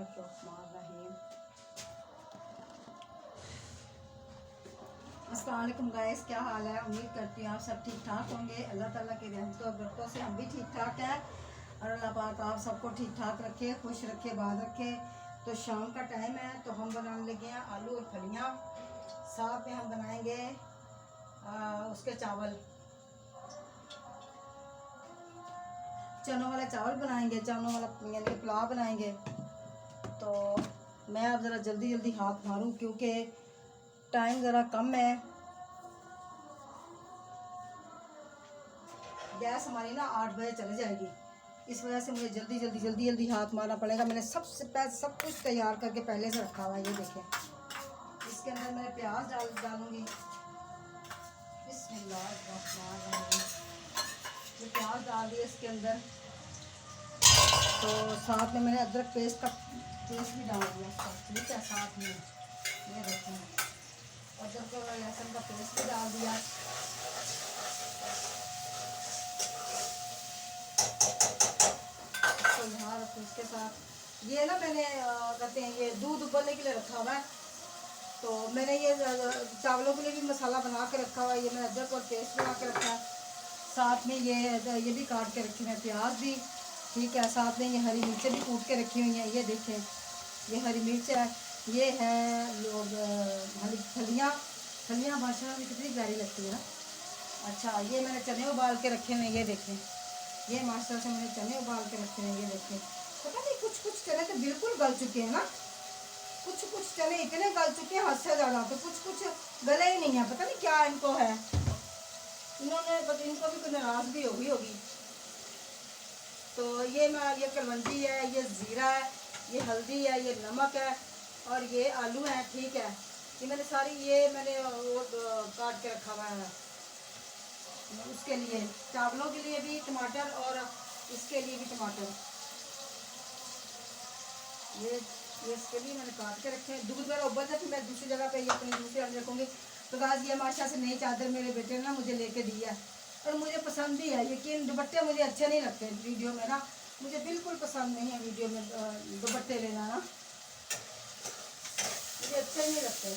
बिस्मिल्लाहिर्रहमानिर्रहीम। अस्सलाम वालेकुम गाइस, क्या हाल है? उम्मीद करती हूँ आप सब ठीक ठाक होंगे। अल्लाह ताला की रहमतों और बरकतों से हम भी ठीक ठाक हैं और अल्लाह पाक आप सबको ठीक ठाक रखे, खुश रखे, बाद रखे। तो शाम का टाइम है तो हम बनाने लगे हैं आलू और फलियाँ। साथ में हम बनाएंगे उसके चावल, चनों वाले चावल बनाएंगे, चनों वाला यानी कि पुलाव बनाएंगे। तो मैं अब ज़रा जल्दी जल्दी हाथ मारूं क्योंकि टाइम ज़रा कम है। गैस हमारी ना 8 बजे चली जाएगी, इस वजह से मुझे जल्दी जल्दी हाथ मारना पड़ेगा। मैंने सबसे पहले सब कुछ तैयार करके पहले से रखा हुआ है। ये देखें, इसके अंदर मैं प्याज डालूंगी। बिस्मिल्लाहिर्रहमानिर्रहीम। ये प्याज डाल दिए इसके अंदर। तो साथ में मैंने अदरक पेस्ट का पेस्ट भी डाल दिया इसका, ठीक है। साथ में ये देखें, अदरक और लहसुन का पेस्ट भी डाल दिया। इसको यहाँ रखूँ इसके साथ। ये ना मैंने कहते हैं ये दूध उबलने के लिए रखा हुआ है। तो मैंने ये चावलों के लिए भी मसाला बना के रखा हुआ है। ये मैंने अदरक और पेस्ट बना के रखा है। साथ में ये भी काट के रखी हैं, प्याज भी, ठीक है। साथ में ये हरी मिर्चें भी कूट के रखी हुई हैं। ये देखें, ये हरी मिर्च है, ये है हरी फलियाँ माशाल्लाह में कितनी प्यारी लगती है ना। अच्छा, ये मैंने चने उबाल के रखे हुए हैं। ये देखें, ये मास्टर से मैंने चने उबाल के रखे हैं। ये देखें, पता नहीं कुछ चने तो बिल्कुल गल चुके हैं ना, कुछ चने इतने गल चुके हैं हद से ज़्यादा, तो कुछ गले ही नहीं है। पता नहीं क्या इनको है, इन्होंने इनको भी कोई नाराज भी होगी। तो ये कलवंजी है, ये ज़ीरा है, ये हल्दी है, ये नमक है और ये आलू है, ठीक है। ये मैंने वो काट के रखा हुआ है। उसके लिए चावलों के लिए भी टमाटर और इसके लिए भी टमाटर, ये इसके लिए मैंने काट के रखे हैं। दूध मेरा उबल जाए फिर मैं दूसरी जगह पे ये अपनी दूसरी जगह रखूँगी। तो गाज ये माशा से नई चादर मेरे बेटे ने ना मुझे लेके दी है और मुझे पसंद भी है। यकीन दुपट्टे मुझे अच्छे नहीं लगते वीडियो में ना, मुझे बिल्कुल पसंद नहीं है वीडियो में दुपट्टे लेना ना, मुझे अच्छे नहीं लगते।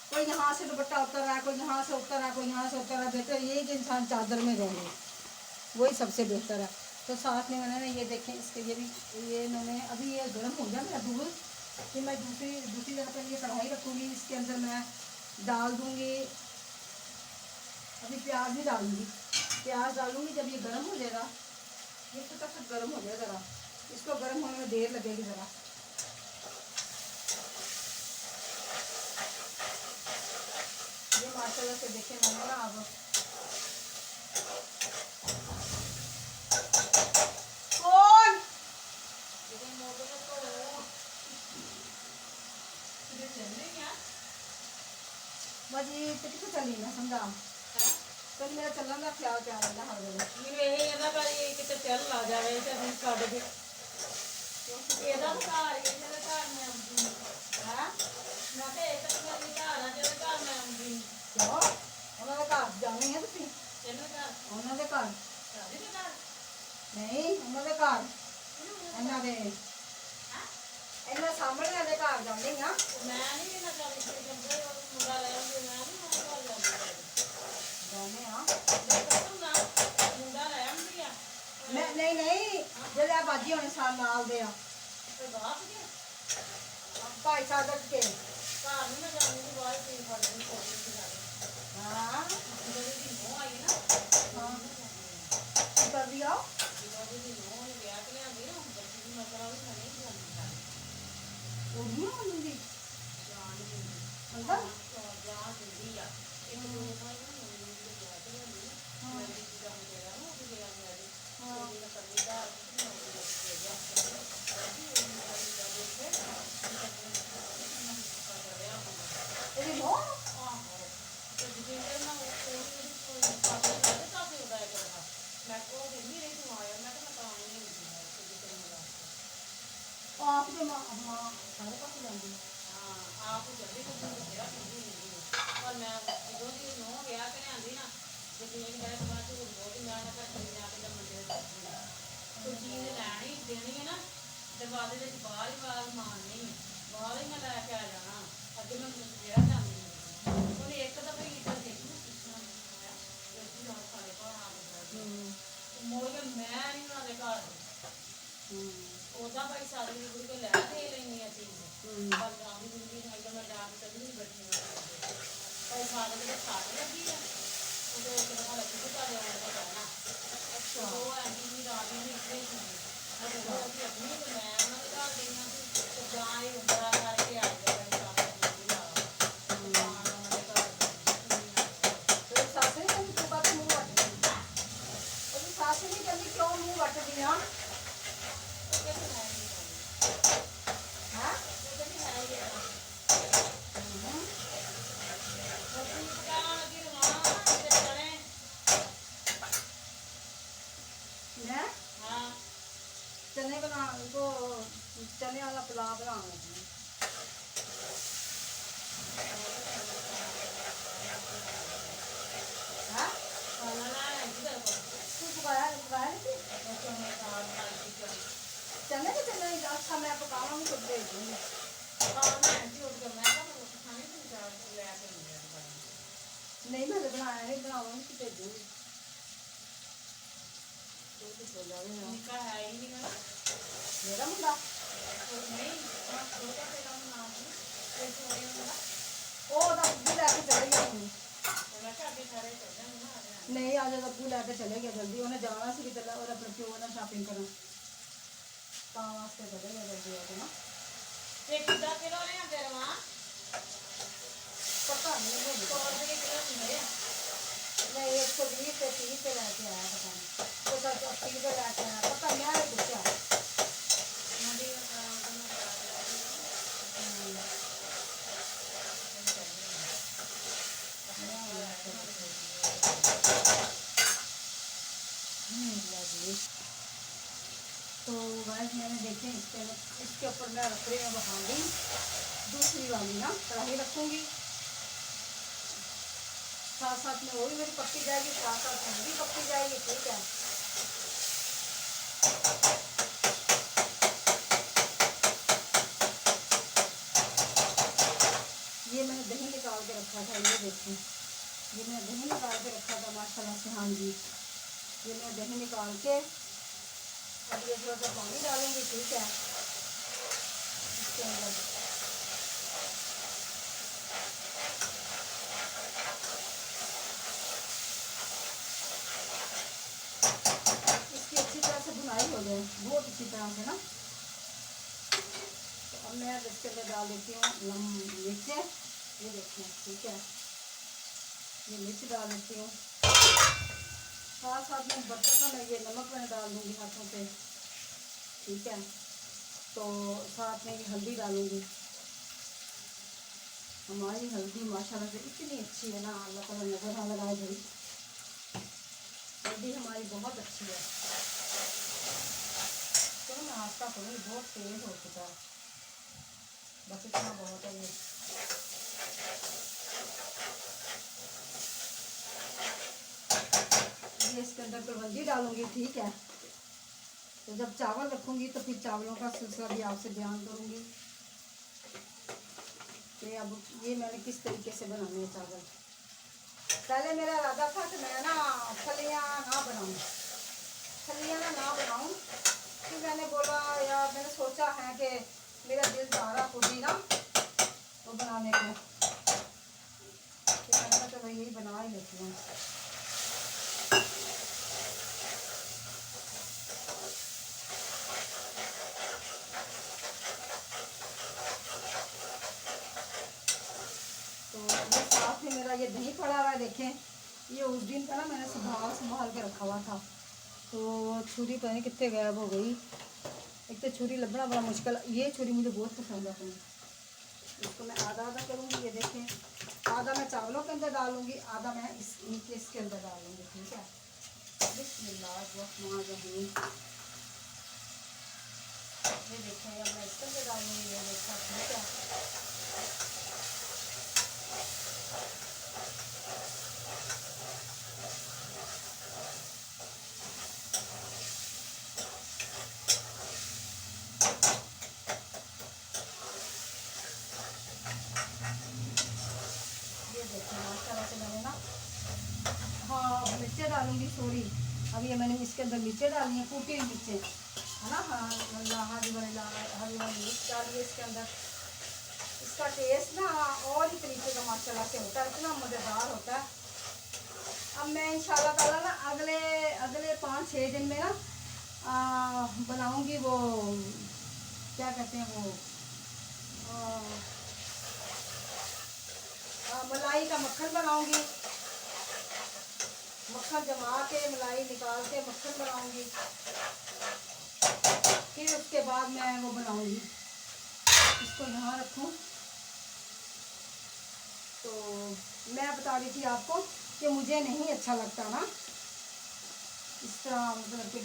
कोई यहाँ से दुपट्टा उतर रहा है, कोई यहाँ से उतर रहा है, कोई यहाँ से उतर रहा है। बेहतर यही कि इंसान चादर में रहे, वही सबसे बेहतर है। तो साथ में मैंने ये देखें, इसके ये मैंने अभी ये गर्म हो गया मेरा दूध। फिर मैं दूसरी जगह पर ये कढ़ाई रखूँगी, इसके अंदर मैं डाल दूँगी, अभी प्याज भी डालूँगी। प्याज डालूँगी, जब ये गर्म हो जाएगा, ये फटाफट गर्म हो जाएगा। ज़रा इसको गर्म होने में देर लगेगी ज़रा। ये माशाल्लाह से देखें मैंने ना अब बजी कितनी चली ना समझा तो मेरा चलना का ख्याल क्या रहता हर वेले मेरे ये ना भाई किते चल ला जावे ते हम काट दे ਇਹਦਾ ਘਰ ਇਹ ਜਿਹੜਾ ਘਰ ਮੈਂ ਆਉਂਦੀ ਹਾਂ ਮੈਂ ਤੇ ਇੱਕ ਮੇਰੀ ਘਰ ਆ ਜਿਹੜਾ ਘਰ ਮੈਂ ਆਉਂਦੀ ਕਿਉਂ ਉਹਨਾਂ ਦੇ ਘਰ ਜਾਣੇ ਆ ਤੁਸੀਂ ਇਹਨਾਂ ਘਰ ਉਹਨਾਂ ਦੇ ਘਰ ਸਾਡੇ ਦੇ ਘਰ ਨਹੀਂ ਉਹਨਾਂ ਦੇ ਘਰ ਇਹਨਾਂ ਦੇ ਹਾਂ ਇਹਨਾਂ ਸਾਹਮਣੇ ਦੇ ਘਰ ਜਾਂਦੇ ਆ ਮੈਂ ਨਹੀਂ ਇਹਨਾਂ ਘਰ ਇਸ ਜੰਦੇ ਉਹ ਮੁੰਡਾ ਲੈ ਆਉਂਦੀ ਮੈਂ ਨਹੀਂ ਉਹ ਘਰ ਜਾਂਦੀ ਜਾਂਦੇ ਆ ਮੁੰਡਾ ਲੈ ਆਉਂਦੀ ਆ ਨਹੀਂ ਜਿਹੜੇ ਆ ਬਾਜੀ ਹੋਣੇ ਸਾਲ ਨਾਲ ਦੇ ਆ ਤੇ ਬਾਤ ਕੇ ਭਾਈ ਸਾਦਕ ਕੇ ਘਰ ਨਹੀਂ ਮੈਂ ਜਾਂਦੀ ਦੀ ਬਾਹਰ ਪੀ ਫੜ ਨਹੀਂ ਕੋਸ਼ਿਸ਼ ਕਰ ਹਾਂ ਜਿਹੜੀ ਦੀ ਨੋ ਆਈ ਨਾ ਹਾਂ ਕੀ ਕਰ ਦਿਆ ਜਿਹੜੀ ਦੀ ਨੋ ਨੇ ਵਿਆਹ ਕੇ ਲਿਆਂਦੀ ਨਾ ਬੱਚੀ ਦੀ ਮਸਲਾ ਵੀ ਨਹੀਂ ਜਾਂਦੀ ਉਹ ਨਹੀਂ ਹੁੰਦੀ ਜਾਣ ਦੀ ਅੰਦਰ ਜਾਣ ਦਿੰਦੀ ਆ ਇਹਨੂੰ ਦੋ ਮਾਈ ਨਾ ਮੈਨੂੰ ਦੀ ਵਿਆਹ ਕੇ ਲਿਆਂਦੀ ਨਾ ਮੈਂ ਦੀ ਦਾ ਹੋ ਗਿਆ ਨਾ ਉਹ ਗਿਆ ਮੈਂ ਹਾਂ ਇਹ ਕਰਨੀ ਦਾ ਇਹ ਨੋ ਆਪ ਦੇ ਮਾਂ ਸਾਰੇ ਪਾਸੇ ਜਾਂਦੀ ਆਪ ਜਲਦੀ ਤੋਂ ਬਥੇਰਾ ਕਹਿੰਦੀ ਹੁੰਦੀ ਪਰ ਮੈਂ ਜਦੋਂ ਦੀ ਨੋ ਵਿਆਹ ਕੇ ਲਿਆਂਦੀ ਨਾ ਤੇ ਕਿਹਨੇ ਕਿਹਾ ਸਮਾਂ ਝੂਠ ਬੋਲ ਮੈਂ ਨਾ ਕਰ ਜਾ ਕੇ ਮੰਡੇ ਤੇ ਬਾਅਦ ਵਿੱਚ ਬਾਹਰ ਹੀ ਵਾਲ ਮਾਰਨੀ ਬਾਹਰ ਹੀ ਮੈਂ ਲੈ ਕੇ ਆ ਜਾਣਾ ਅੱਗੇ ਮੈਂ ਜਿਹੜਾ ਜਾਂਦੀ ਉਹਨੇ ਇੱਕ ਤਾਂ ਭਈ ਲੀਟਰ ਦੇ ਦਿੱਤੀ ਪੁੱਛਣਾ ਆਇਆ ਤੇ ਜੀ ਨਾਲ ਸਾਰੇ ਕੋਲ ਆ ਗਿਆ ਮੋੜ ਕੇ ਮੈਂ ਨਹੀਂ ਉਹਨਾਂ ਦੇ ਘਰ ਉਹਦਾ ਭਾਈ ਸਾਰੇ ਗੁਰੂ ਕੇ ਲੈ ਦੇ ਲੈਣੀ ਆ ਚੀਜ਼ ਪਰ ਜਾਮ ਦੀ ਜ਼ਿੰਦਗੀ ਨਾਲ ਤਾਂ ਮੈਂ ਜਾ ਕੇ ਕਦੀ ਨਹੀਂ ਬੈਠੀ ਭਾਈ ਸਾਰੇ ਦੇ ਖਾਤੇ ਲੱਗੀ ਆ ਉਹਦੇ ਕਿਹੜਾ ਲੱਗੀ ਤੇ ਘਰ ਆਉਣ ਦਾ ਕਹਿਣਾ ਅੱਛਾ ਉਹ ਆਂਟੀ ਦੀ ਰਾਤ ਨੂੰ ਇੱਥੇ ਸੀ ਉਹ ਅਸੀਂ ਆਪਣੀ ਤੇ ਮੈਂ ਉਹਨਾਂ ਦੇ ਘਰ ਗਈ ਹਾਂ ਤੇ ਜਾਂ ਇਹ ਉਂਗਲਾ ਕਰਕੇ ਆ ਗਿਆ सास नहीं कहती क्यों मुंह वटदी हां चने बना को चने वाला पुलाव बनाना चने के चने अच्छा मैं पकाऊंगी खुद भेज दूंगी नहीं मैं तो बनाया नहीं बनाऊंगी तो भेजूंगी मेरा मुंडा ओ अब्बू लैके चले गया नहीं आज अब्बू लैके चले गया जल्दी उन्हें जाना सी किधर और अपने प्यो ने शॉपिंग करना वास्ते चले गए जल्दी आके ना पता नहीं नहीं 120 से 30 से लेके आया पता नहीं तो 80 रुपये लेके आया पता नहीं आया पूछा तो गैस मैंने देखे इसके ऊपर मैं रख रही हूँ बहानी दूसरी वाली ना कढ़ाई रखूँगी साथ साथ में वो भी मेरी पकती जाएगी साथ साथ में भी पकती जाएगी ठीक है ये मैंने दही निकाल के रखा था ये देखिए ये मैंने दही निकाल के रखा था माशाल्लाह से हाँ जी ये मैं दही निकाल के अब ये थोड़ा सा पानी डालूंगी ठीक है इसके अंदर इसकी अच्छी तरह से बुनाई हो जाए बहुत अच्छी तरह से ना तो अब मैं इसके अंदर डाल देती हूँ मिर्च ये देखिए ठीक है ये मिर्च डाल देती हूँ साथ साथ में बर्तन में मैं ये नमक मैंने डाल दूँगी हाथों पे ठीक है तो साथ में ये हल्दी डालूँगी हमारी हल्दी माशाल्लाह से इतनी अच्छी है ना अल्लाह ताला नजर ना लगाए भाई हल्दी हमारी बहुत अच्छी है तो मैं नाश्ता करूँगी बहुत तेज हो चुका है बस इतना बहुत है ये इसके अंदर कलवंजी डालूंगी ठीक है तो जब चावल रखूंगी तो फिर चावलों का सिलसिला भी आपसे बयान करूंगी कि अब ये मैंने किस तरीके से बनाने हैं चावल पहले मेरा इरादा था कि मैं ना फलियाँ ना बनाऊँ फिर मैंने बोला यार मैंने सोचा है कि मेरा दिल चाह रहा खुद ही ना वो बनाने को तो मैंने कहा चलो यही बना ही लेती हूँ मेरा ये दही पड़ा हुआ है देखें ये उस दिन का ना मैंने संभाल के रखा हुआ था तो छुरी पता नहीं कितने गायब हो गई एक तो छुरी लभना बड़ा मुश्किल ये छुरी मुझे बहुत पसंद है इसको मैं आधा आधा करूँगी ये देखें आधा मैं चावलों के अंदर डालूँगी आधा मैं इसके अंदर डालूँगी ठीक है बिस्मिल्लाहिर्रहमानिर्रहीम ये देखें अब मैं इसके अंदर डालूँगी ये देखा ठीक है अब ये मैंने इसके अंदर मिर्चें डाली हैं, कूटी हुई मिर्चें, है ना। हाँ, हरी वाली हरी वाली मिर्च डाली है इसके अंदर। इसका टेस्ट ना और ही तरीके का माशाल्लाह से होता है, इतना मज़ेदार होता है। अब मैं इंशाल्लाह ताला ना अगले अगले 5-6 दिन में ना बनाऊंगी वो, क्या कहते हैं वो, मलाई का मक्खन बनाऊंगी। मक्खन जमा के मलाई निकाल के मक्खन बनाऊंगी, फिर उसके बाद मैं वो बनाऊंगी। इसको यहाँ रखूँ। तो मैं बता रही थी आपको कि मुझे नहीं अच्छा लगता ना इस तरह, मतलब कि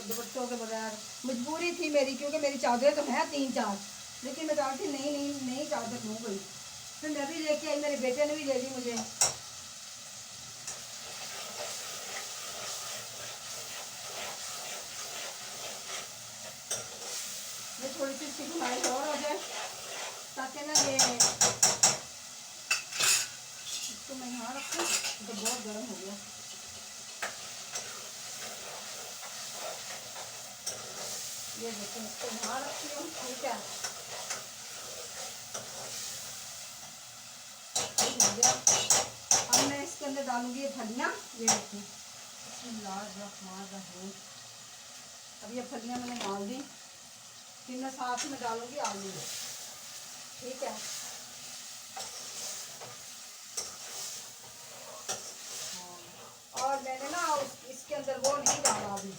दुपट्टों के बगैर। मजबूरी थी मेरी, क्योंकि मेरी चादरें तो हैं 3-4, लेकिन मैं चाहती थी नई चादर लूँ गई। फिर मैं भी लेके आई, मेरे बेटे ने भी ले ली मुझे। ये थोड़ी सी इसकी भुनाई और हो जाए, ताकि ना ये, इसको मैं यहाँ रखूँ तो बहुत गर्म हो गया। ये देखिए, इसको यहाँ रखती हूँ, ठीक है। हो गया। अब मैं इसके अंदर डालूंगी ये फलियाँ, ये देखिए। बिस्मिल्लाहिर्रहमानिर्रहीम। अब ये फलियाँ मैंने डाल दी, फिर मैं साथ में डालूंगी आलू, ठीक है। और मैंने ना इसके अंदर वो नहीं डाला अभी,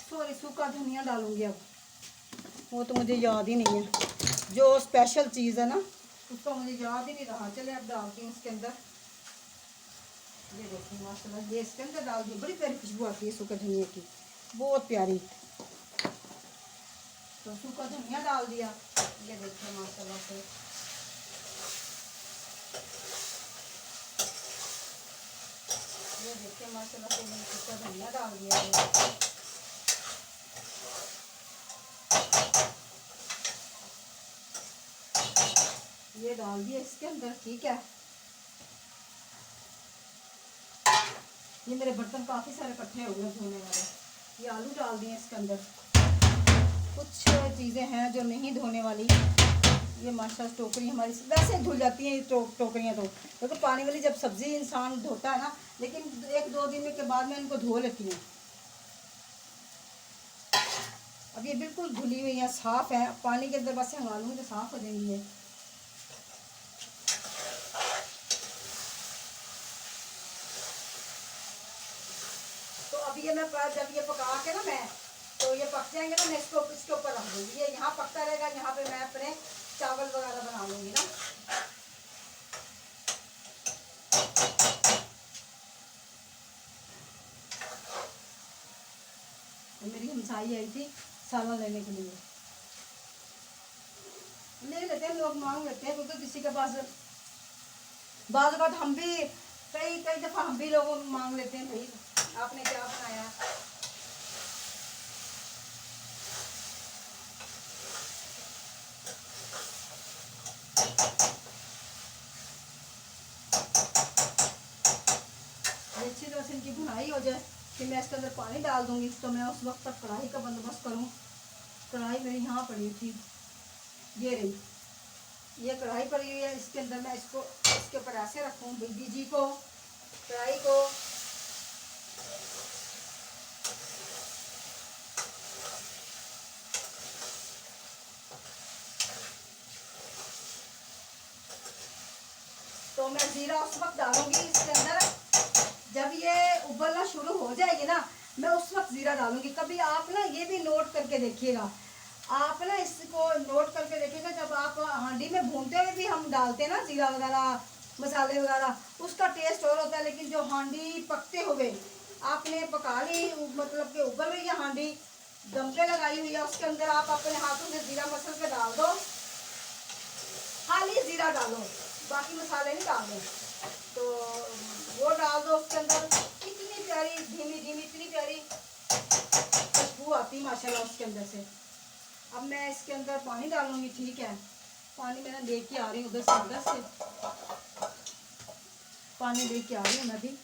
सॉरी, सूखा धनिया डालूंगी अब। वो तो मुझे याद ही नहीं है, जो स्पेशल चीज़ है ना उसका मुझे याद ही नहीं रहा। चले अब डालती हूँ इसके अंदर। ये देखिए माशाल्लाह, ये इसके अंदर डाल दी, बड़ी प्यारी खुशबू आती है सूखा धनिया की, बहुत प्यारी। तो सूखा धनिया डाल दिया, ये देखिए माशाल्लाह से। ये देखिए माशाल्लाह से मैंने सूखा धनिया डाल दिया है। ये डाल दिया इसके अंदर, ठीक है। ये मेरे बर्तन काफ़ी सारे इकट्ठे हो गए धोने वाले। ये आलू डाल दिए इसके अंदर। कुछ चीज़ें हैं जो नहीं धोने वाली। ये माशाल्लाह टोकरी हमारी वैसे धुल जाती हैं, टोकरियाँ तो, क्योंकि पानी वाली जब सब्ज़ी इंसान धोता है ना, लेकिन 1-2 दिन के बाद मैं इनको धो लेती हूँ। अब ये बिल्कुल धुली हुई है, साफ़ है, पानी के अंदर बस हंगालूंगी तो साफ़ हो जाएंगी ये। तो अब ये मैं जब ये पका के ना मैं, तो ये पक जाएंगे ना, मैं इसको इसके ऊपर रख दूँगी। ये यहाँ पकता रहेगा, यहाँ पे मैं अपने चावल वगैरह बना लूँगी ना। तो मेरी हमसाई आई थी सालन लेने के लिए, ले लेते हैं लोग, मांग लेते हैं, क्योंकि किसी के पास बाद बात हम भी कई दफ़ा हम भी लोगों मांग लेते हैं, भाई आपने क्या बनाया। अच्छी तरह से इनकी भुनाई हो जाए, फिर मैं इसके अंदर पानी डाल दूंगी। तो मैं उस वक्त तक कढ़ाई का बंदोबस्त करूँ। कढ़ाई मेरी यहाँ पड़ी थी, ये रही, ये कढ़ाई पड़ी हुई है। इसके अंदर मैं इसको इसके ऊपर ऐसे रखूँ, बीजी को, कढ़ाई को। तो मैं ज़ीरा उस वक्त डालूंगी इसके अंदर जब ये उबलना शुरू हो जाएगी ना, मैं उस वक्त ज़ीरा डालूंगी। कभी आप ना ये भी नोट करके देखिएगा, आप ना इसको नोट करके देखिएगा, जब आप हांडी में भूनते हुए भी हम डालते हैं ना ज़ीरा वगैरह, मसाले वगैरह, उसका टेस्ट और होता है। लेकिन जो हांडी पकते हुए आपने पका ली, मतलब कि उबल रही है हांडी, दम पे लगाई हुई है, उसके अंदर आप अपने हाथों से ज़ीरा मसल के डाल दो, खाली ज़ीरा डालो, बाकी मसाले नहीं डालने। तो वो डाल दो उसके अंदर, इतनी प्यारी धीमी धीमी इतनी प्यारी खुशबू आती माशाल्लाह उसके अंदर से। अब मैं इसके अंदर पानी डालूंगी, ठीक है। पानी मैंने लेके आ रही हूँ उधर से, पानी लेके आ रही हूँ मैं भी।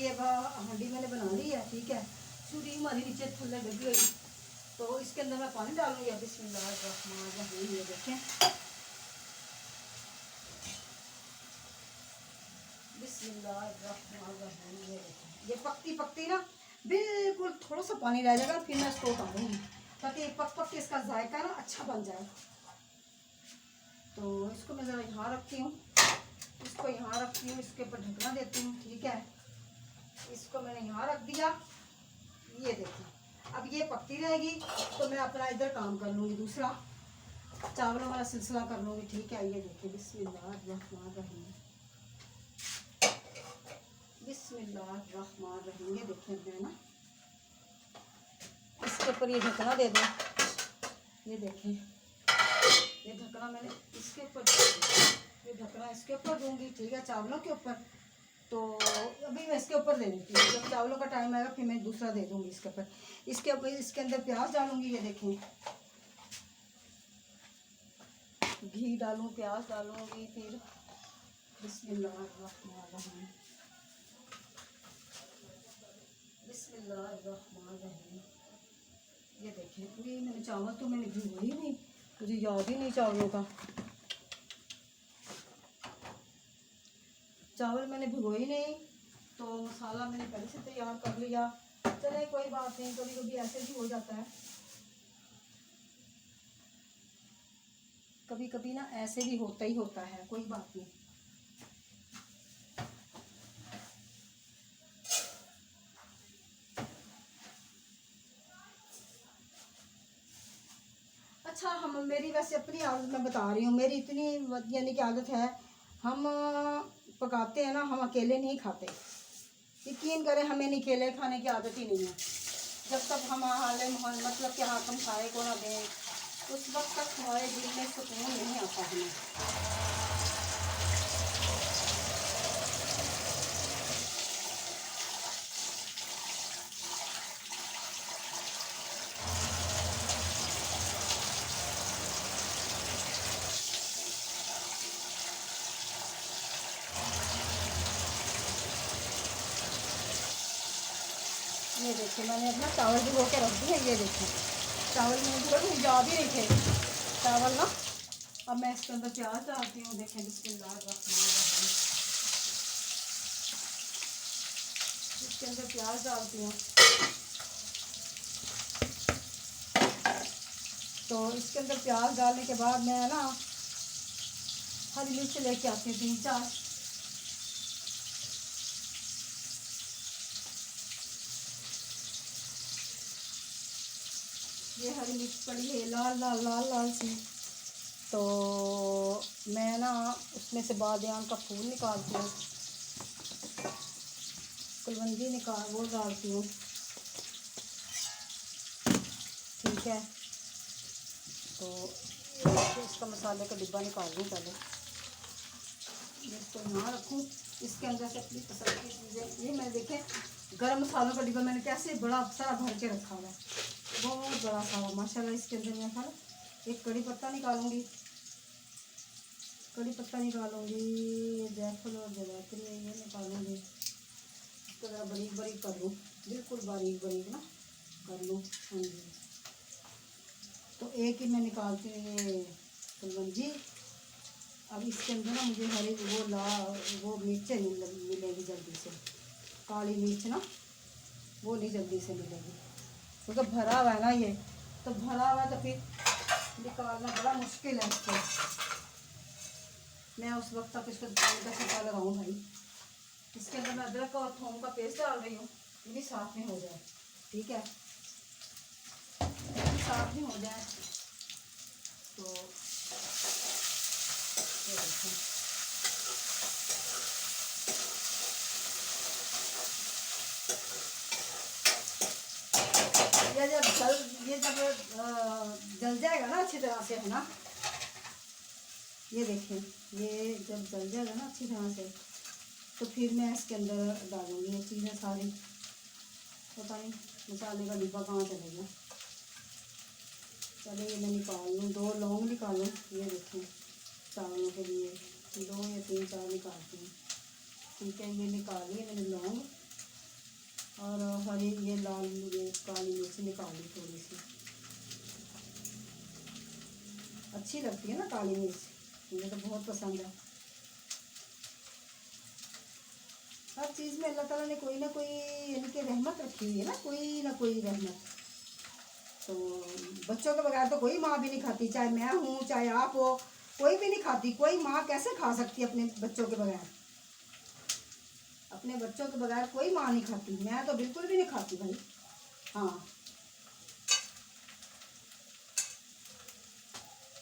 ये हांडी मैंने बना ली है, ठीक है। छुरी हमारी नीचे थल्ले लगी हुई, तो इसके अंदर मैं पानी डालूंगी। बिस्मिल्लाहिर्रहमानिर्रहीम। ये देखें, बिस्मिल्लाहिर्रहमानिर्रहीम। ये देखें, ये पकती पकती ना बिल्कुल थोड़ा सा पानी रह जाएगा, फिर मैं इसको उतारूंगी ताकि पक पक के इसका जायका ना अच्छा बन जाए। तो इसको मैं ज़रा यहाँ रखती हूँ, इसको यहाँ रखती हूँ, इसके ऊपर ढकना देती हूँ, ठीक है। इसको मैंने यहाँ रख दिया। ये देखिए, अब ये पकती रहेगी तो मैं अपना इधर काम कर लूँगी, दूसरा चावलों वाला सिलसिला कर लूँगी, ठीक है। ये देखिए, बिस्मिल्लाहिर्रहमानिर्रहीम, बिस्मिल्लाहिर्रहमानिर्रहीम। ये देखिए, मैं ना इसके ऊपर ये ढकना दे दूँ। ये देखें, ये ढकना मैंने इसके ऊपर, ये ढकना इसके ऊपर दूंगी, ठीक है, चावलों के ऊपर। तो अभी मैं इसके ऊपर दे देती हूँ, जब चावलों का टाइम आएगा फिर मैं दूसरा दे दूंगी इसके ऊपर। इसके ऊपर इसके अंदर प्याज डालूंगी। ये देखें, घी डालूँ, प्याज डालूंगी, फिर बिस्मिल्लाहिर्रहमानिर्रहीम, बिस्मिल्लाहिर्रहमानिर्रहीम। ये देखें, ये मैंने चावल तो मैंने भिगोई नहीं, मुझे याद ही नहीं चावलों का। चावल मैंने भिगोई नहीं, तो मसाला मैंने पहले से तैयार कर लिया। चले कोई बात नहीं, कभी कभी ऐसे भी हो जाता है, कभी कभी ना ऐसे भी होता ही होता है, कोई बात नहीं। अच्छा, हम मेरी वैसे अपनी आदत मैं बता रही हूँ, मेरी इतनी यानी कि आदत है, हम पकाते हैं ना, हम अकेले नहीं खाते। यकीन करें, हमें नहीं अकेले खाने की आदत ही नहीं है। जब तक हम हाले मतलब कि हाकम खाए को ना दें, उस वक्त तक हमारे दिल में सुकून नहीं आता हमें। ये देखिए, मैंने अपना चावल भिगो के रख दिए। ये देखिए, चावल मैंने भिगो के याद ही नहीं थे चावल ना। अब मैं इसके अंदर प्याज डालती हूँ। देखें, बिस्मिल्लाहिर्रहमानिर्रहीम, इसके अंदर प्याज डालती हूँ। तो इसके अंदर प्याज डालने के बाद मैं ना हरी मिर्च लेके आती हूँ 3-4। ये हरी मिर्च पड़ी है लाल लाल लाल लाल सी, तो मैं ना उसमें से बादियान का फूल निकालती हूँ, कुलवंजी निकाल वो डालती हूँ, ठीक है। तो इसका मसाले का डिब्बा निकाल लूँ पहले, इसको यहाँ रखूँ। इसके अंदर से अपनी पसंद की चीज़ें, ये मैं देखें गरम मसालों का डिब्बा मैंने कैसे बड़ा सारा भर के रखा हुआ है, बहुत बड़ा सारा माशाल्लाह। इसके अंदर मैं खाना एक कड़ी पत्ता निकालूंगी, कड़ी पत्ता निकालूंगी, ये जायफल और जवैत्री है, ये निकालूंगी। इसको ज़रा बारीक बारीक कर लूँ, बिल्कुल बारीक बारीक ना कर लूँ। हाँ जी, तो एक ही मैं निकालती हूँ ये कुलवंजी। अब इसके अंदर ना मुझे हरी वो मिर्चें नहीं मिलेगी जल्दी से, काली मिर्च ना वो नहीं जल्दी से मिलेगी, क्योंकि भरा हुआ है ना ये, तो भरा हुआ तो फिर निकालना बड़ा मुश्किल है इसको। मैं उस वक्त तक इसको पानी का छक्का लगाऊँ भाई। इसके अंदर मैं अदरक और थोम का पेस्ट डाल रही हूँ, ये भी साथ में हो जाए, ठीक है, साथ में हो जाए। तो ये देखें, ये जब जल जाएगा ना अच्छी तरह से, है ना, ये देखें, ये जब जल जाएगा ना अच्छी तरह से, तो फिर मैं इसके अंदर डालूंगी ये चीज़ें सारी। पता नहीं मसाले का डिब्बा कहाँ चलेगा। चलो ये मैं निकाल लूँ, 2 लौंग निकालूँ। ये देखें, चावलों के लिए 2 या 3-4 निकालती हूँ, ठीक है। ये निकालिए मैंने लौंग, हरी ये लाल ये काली मिर्च निकाली थोड़ी सी, अच्छी लगती है ना काली मिर्च, मुझे तो बहुत पसंद है। हर चीज़ में अल्लाह ताला ने कोई ना कोई यानी कि रहमत रखी हुई है ना कोई रहमत। तो बच्चों के बगैर तो कोई माँ भी नहीं खाती, चाहे मैं हूँ चाहे आप हो, कोई भी नहीं खाती। कोई माँ कैसे खा सकती है अपने बच्चों के बगैर? अपने बच्चों के बगैर कोई माँ नहीं खाती, मैं तो बिल्कुल भी नहीं खाती भाई। हाँ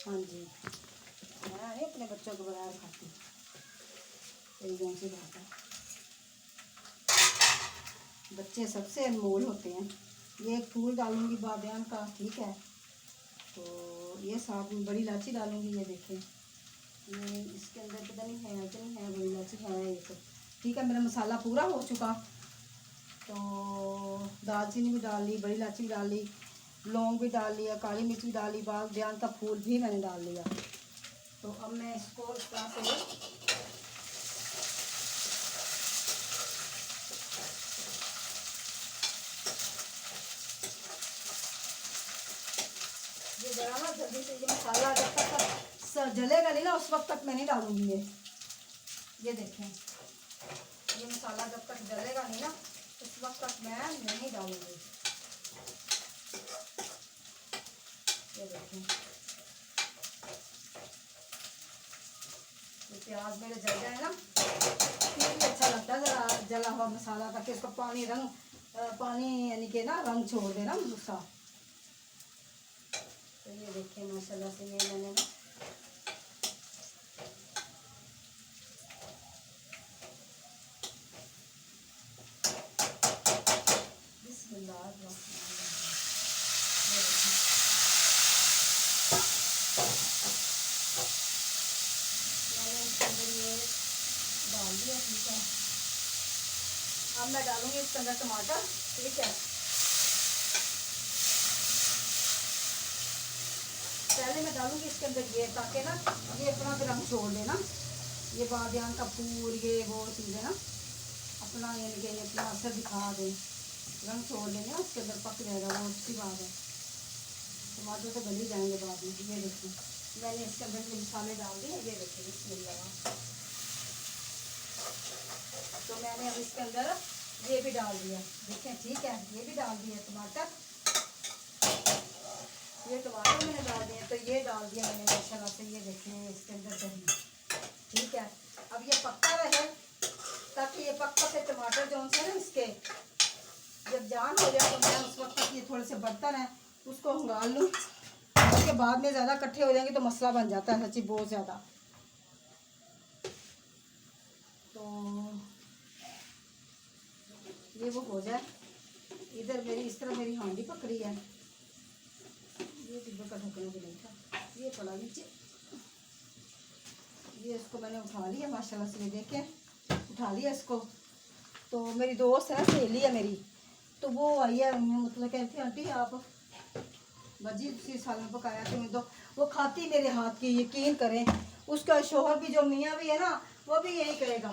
हाँ जी, मैं नहीं अपने बच्चों के बगैर खाती, यही कौन सी बात है। बच्चे सबसे अनमोल होते हैं। ये एक फूल डालूंगी बादियान का, ठीक है। तो ये साथ में बड़ी इलायची डालूंगी, ये देखें, ये इसके अंदर पता नहीं है कि नहीं है, बड़ी इलायची है ये तो, ठीक है। मेरा मसाला पूरा हो चुका, तो दालचीनी भी डाल ली, बड़ी इलायची भी डाल ली, लौंग भी डाल लिया, काली मिर्च भी डाल ली, बादियान का फूल भी मैंने डाल लिया। तो अब मैं इसको इस तरह से ये जरा ना जल्दी से, ये मसाला जब तक जलेगा नहीं ना उस वक्त तक मैं नहीं डालूंगी ये देखें, ये मसाला जब तक जलेगा नहीं ना उस वक्त तक मैं नहीं डालूंगी। ये देखें, ये प्याज मेरे जल जाए ना फिर भी अच्छा लगता है ज़रा जला हुआ मसाला, ताकि इसका पानी यानी कि ना रंग छोड़ दे ना उसका। तो ये देखिए माशाल्लाह से ये मैंने डाल दिया, ठीक है। अब मैं डालूंगी इसके अंदर टमाटर, ठीक है। पहले मैं डालूंगी इसके अंदर ये, ताकि ना ये अपना रंग छोड़ देना, ये बादियान का फूल ये वो चीज़ें ना अपना यानी कि ये अपना असर दिखा दे, रंग छोड़ देंगे ना उसके अंदर, पक जाएगा वो, अच्छी बात है। टमाटर तो गल ही जाएंगे बाद में। ये देखिए मैंने इसके अंदर के मसाले डाल दिए, ये देखिए बिस्मिल्लाह। तो मैंने अब इसके अंदर ये भी डाल दिया, देखें, ठीक है, ये भी डाल दिया टमाटर, ये टमाटर मैंने डाल दिए। तो ये डाल दिया मैंने माशाल्लाह से, ये देखें इसके अंदर दही, ठीक है। अब ये पकता रहे, ताकि ये पक से टमाटर जो से ना इसके जब जान हो जाए, तो मैं उस वक्त तक ये थोड़े से बर्तन है उसको उंगाल लूँ, उसके बाद में ज़्यादा इकट्ठे हो जाएंगे तो मसला बन जाता है सच्ची बहुत ज़्यादा। तो ये वो हो जाए, इधर मेरी इस तरह मेरी हांडी पक रही है, ये डिब्बे का ढकना भी नहीं था, ये पड़ा नीचे, ये इसको मैंने उठा लिया माशाल्लाह से, ये देखें उठा लिया इसको। तो मेरी दोस्त है, सहेली है मेरी, तो वो आई है, मतलब कहती थी आंटी आप भजी उसी साल में पकाया कि मैं तो वो खाती मेरे हाथ की, यकीन करें। उसका शोहर भी जो मियाँ भी है ना वो भी यही कहेगा,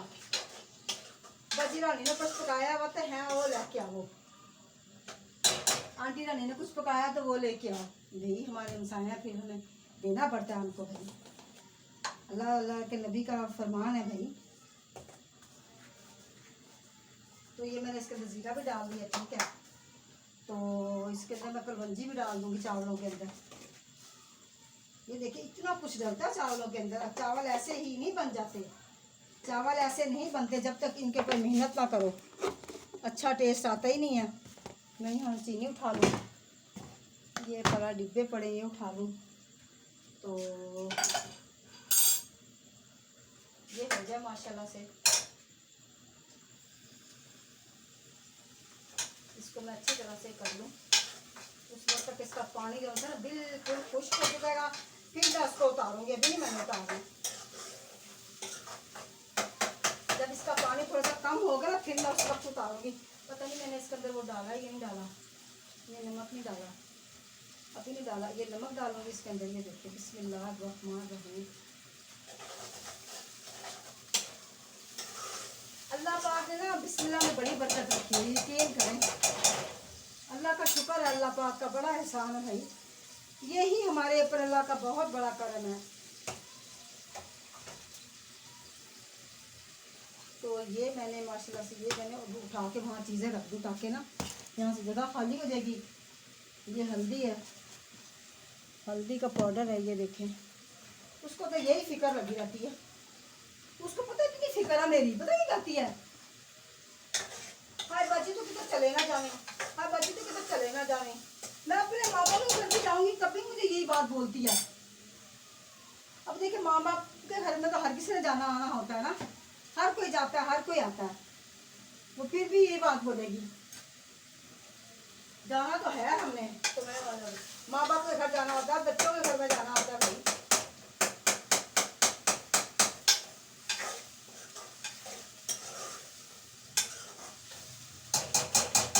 भजी रानी ने कुछ पकाया हुआ तो है वो लेके आओ, आंटी रानी ने कुछ पकाया तो वो लेके आओ। भाई हमारे हमसाया, फिर हमें देना पड़ता है हमको भाई, अल्लाह अल्लाह के नबी का फरमान है भाई। तो ये मैंने इसके अंदर जीरा भी डाल दिया, ठीक है। तो इसके अंदर मैं कलवंजी भी डाल दूंगी चावलों के अंदर। ये देखिए इतना कुछ डलता है चावलों के अंदर, चावल ऐसे ही नहीं बन जाते, चावल ऐसे नहीं बनते जब तक इनके ऊपर मेहनत ना करो, अच्छा टेस्ट आता ही नहीं है। मैं यहाँ चीनी उठा लूँ, ये पड़ा डिब्बे पड़े ये उठा लूँ, तो ये हो जाए माशाल्लाह से। इसको मैं अच्छी तरह से कर लूँ, उस वक्त तक इसका पानी जो होता है ना बिल्कुल खुश्क हो जाएगा, फिर मैं इसको उतारूँगी, अभी नहीं मैंने उतारूँ। जब इसका पानी थोड़ा सा कम होगा ना फिर मैं उस वक्त उतारूँगी। पता नहीं मैंने इसके अंदर वो डाला या नहीं डाला, ये नमक नहीं डाला, अभी नहीं डाला, ये नमक डालूँगी इसके अंदर। ये देखिए बिस्मिल्लाहिर्रहमानिर्रहीम, अल्लाह पाक ने ना बिस्मिल्लाह में बड़ी बरकत रखी है, यकीन करें। अल्लाह पाक का बड़ा एहसान है भाई, यही हमारे ऊपर अल्लाह का बहुत बड़ा करम है। तो ये मैंने माशाल्लाह से ये मैंने उठा के वहाँ चीज़ें रख दूँ ताकि ना यहाँ से जगह खाली हो जाएगी। ये हल्दी है, हल्दी का पाउडर है, ये देखें। उसको तो यही फिक्र लगी रहती है, उसको पता है कितनी फिक्र है मेरी, पता नहीं करती है। हाय बाजी तो किधर चले ना जावे, हाय बाजी तो किधर चले ना जावे। मैं अपने माँ बाप के घर भी जाऊँगी तभी मुझे यही बात बोलती है। अब देखिए माँ बाप के घर में तो हर किसी ने जाना आना होता है ना, हर कोई जाता है, हर कोई आता है, वो फिर भी यही बात बोलेगी। जाना तो है हमने, तो मैं माँ बाप के घर जाना होता है, बच्चों के घर में जाना होता है भाई।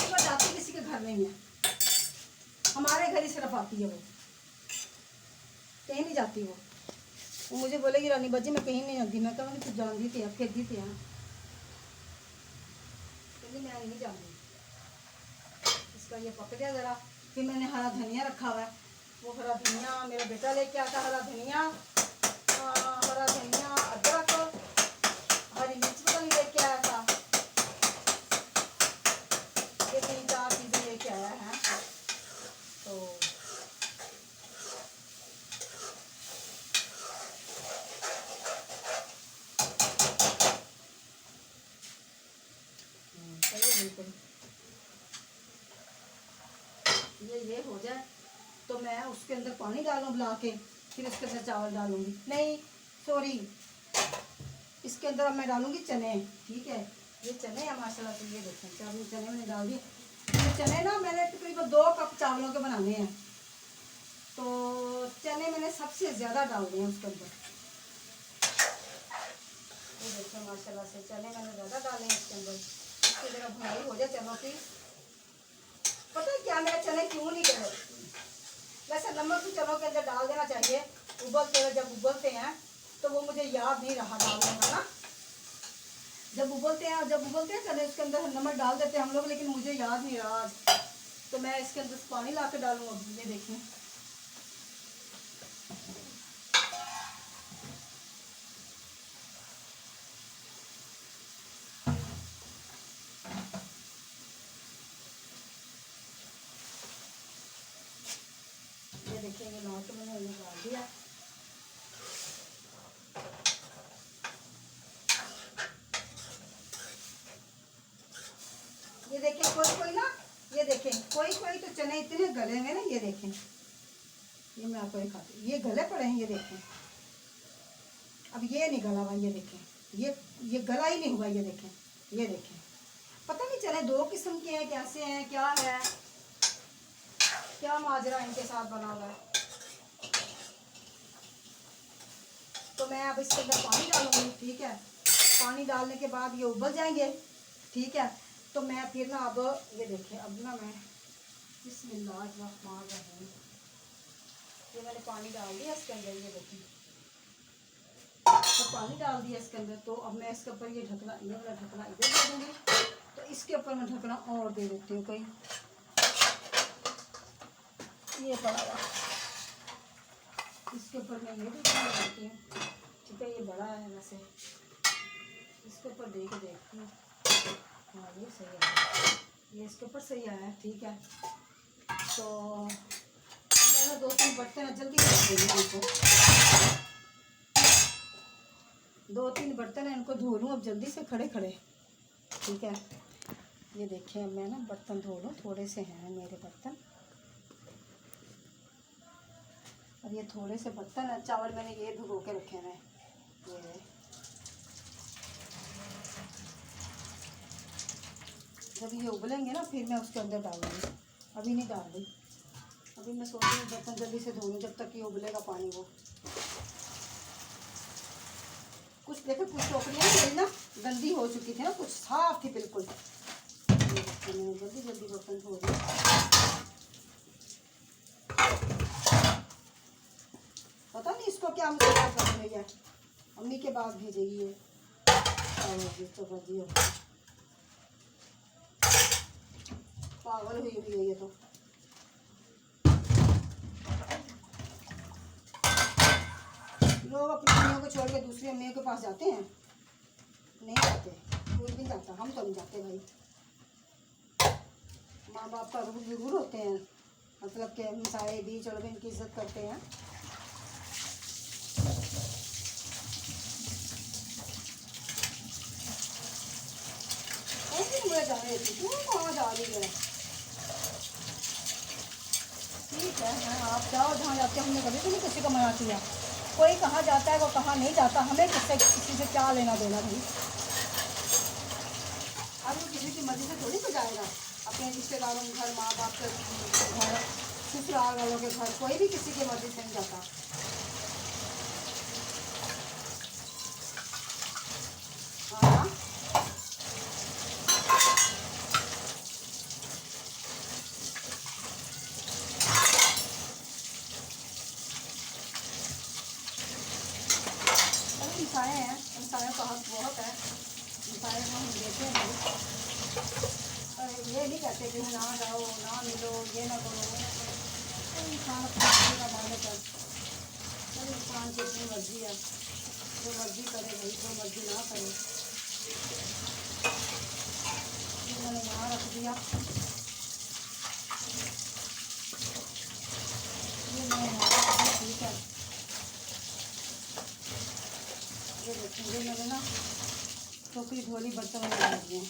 वो जाती किसी के घर नहीं है, हमारे घर ही सिर्फ आती है, वो कहीं नहीं जाती। वो मुझे बोलेगी रानी बाजी मैं कहीं नहीं जानती। मैं कहूँगी तू जानती थी, फिर दी थी। हाँ कहती मैं नहीं जानती। इसका ये पक गया ज़रा, फिर मैंने हरा धनिया रखा हुआ है, वो हरा धनिया मेरा बेटा लेके आता। हरा धनिया, अदरक, हरी मिर्च पता नहीं लेके आया था। ये 3-4 चीज़ें लेके आया है। तो सही है बिल्कुल। ये हो जाए तो मैं उसके अंदर पानी डालूँ बुला के, फिर उसके अंदर चावल डालूँगी। नहीं सॉरी, इसके अंदर अब मैं डालूँगी चने। ठीक है, ये चने हैं माशाल्लाह से, ये देखें चावल, चने मैंने डाल दिए। ये चने ना मैंने तकरीबन 2 कप चावलों के बनाने हैं, तो चने मैंने सबसे ज़्यादा डाल दिए हैं उसके अंदर। ये देखें माशाल्लाह से चने मैंने ज़्यादा डाले हैं इसके अंदर। इसकी जगह भुनाई हो जाए चनों की। पता है क्या, मेरे चने क्यों नहीं गले? वैसे नमक भी चनों के अंदर डाल देना चाहिए उबलते हुए, जब उबलते हैं तो वो मुझे याद नहीं रहा डालने का ना। जब उबलते हैं चने उसके अंदर नमक डाल देते हैं हम लोग, लेकिन मुझे याद नहीं रहा आज। तो मैं इसके अंदर पानी ला के डालूँ। अब ये देखें ये नमक तो मैंने डाल दिया। ये देखें कोई ना, ये देखें कोई तो चने इतने गले हुए ना, ये देखें, ये मैं आपको दिखाती हूँ, ये गले पड़े हैं, ये देखें। अब ये नहीं गला हुआ, ये देखें, ये गला ही नहीं हुआ, ये देखें, ये देखें। पता नहीं चले 2 किस्म के हैं, कैसे हैं, क्या है, क्या माजरा इनके साथ बना हुआ है। तो मैं अब इसके अंदर पानी डालूंगी। ठीक है, पानी डालने के बाद ये उबल जाएंगे। ठीक है, तो मैं फिर ना अब ये देखें, अब ना मैं बिस्मिल्लाहिर्रहमानिर्रहीम, ये मैंने पानी डाल दिया इसके अंदर, ये देखें तो पानी डाल दिया इसके अंदर। तो अब मैं इसके ऊपर ये ढकना, ये वाला ढकना इधर दे दूँगी, तो इसके ऊपर मैं ढकना और दे देती हूँ कोई, ये पड़ा हुआ इसके ऊपर मैं ये भी देती हूँ। ठीक है, ये बड़ा है वैसे, इसके ऊपर दे के देखती हूँ। हाँ ये सही है, ये इसके ऊपर सही आया है। ठीक है, तो मैंने 2-3 बर्तन है, जल्दी रख देंगे इनको, 2-3 बर्तन है, इनको धो लूँ अब जल्दी से खड़े खड़े। ठीक है, ये देखें अब मैं ना बर्तन धो लूँ, थोड़े से हैं मेरे बर्तन। अब ये थोड़े से बर्तन है, चावल मैंने ये भिगो के रखे हैं, ये जब ये उबलेंगे ना फिर मैं उसके अंदर डालूँगी, अभी नहीं डाल रही। अभी मैं सोच रही हूँ बर्तन जल्दी से धो लूँ जब तक ये उबलेगा पानी। वो कुछ देखो, कुछ टोकरियाँ मेरी ना गंदी हो चुकी थी ना, कुछ साफ थी बिल्कुल, मैंने जल्दी जल्दी बर्तन धो दिए। पता नहीं इसको क्या मसाला कर रही है, अम्मी के बाद भेजेगी ये, तो बजी पागल हुई है ये तो। लोग अपनी अम्मियों को छोड़ के दूसरी अम्मियों के पास जाते हैं? नहीं जाते, कोई भी जाता, हम तो नहीं जाते भाई। माँ बाप का रूल जरूर होते हैं, मतलब कि हमसाए भी चलो भी इनकी इज्जत करते हैं। मुझे जा रही थी, तू कहाँ जा रही है? ठीक है, आप जाओ जहाँ जाते, हमने कभी भी नहीं किसी को मना किया। कोई कहाँ जाता है वो कहाँ नहीं जाता, हमें किसी से क्या लेना देना भाई। अब वो किसी की मर्जी से थोड़ी तो जाएगा, अपने रिश्तेदारों के घर, माँ बाप के घर, ससुराल वालों के घर, कोई भी किसी की मर्जी से नहीं जाता। हाँ इंसाए हैं, इंसानों का हक बहुत है, इंसाए हम देते हैं। ये नहीं कहते कि ना जाओ, ना मिलो, ये ना करो, वो ना करो। तो इंसान अपनी मर्जी का मालिक है। तो इंसान की अपनी मर्जी है, जो मर्जी करे भाई, जो मर्जी ना करे। मैंने यहाँ रख दिया, ये मैंने यहाँ रख दिया, ठीक है। ये देखेंगे मैंने ना टोकरी धोली, बर्तन में डाल दिए।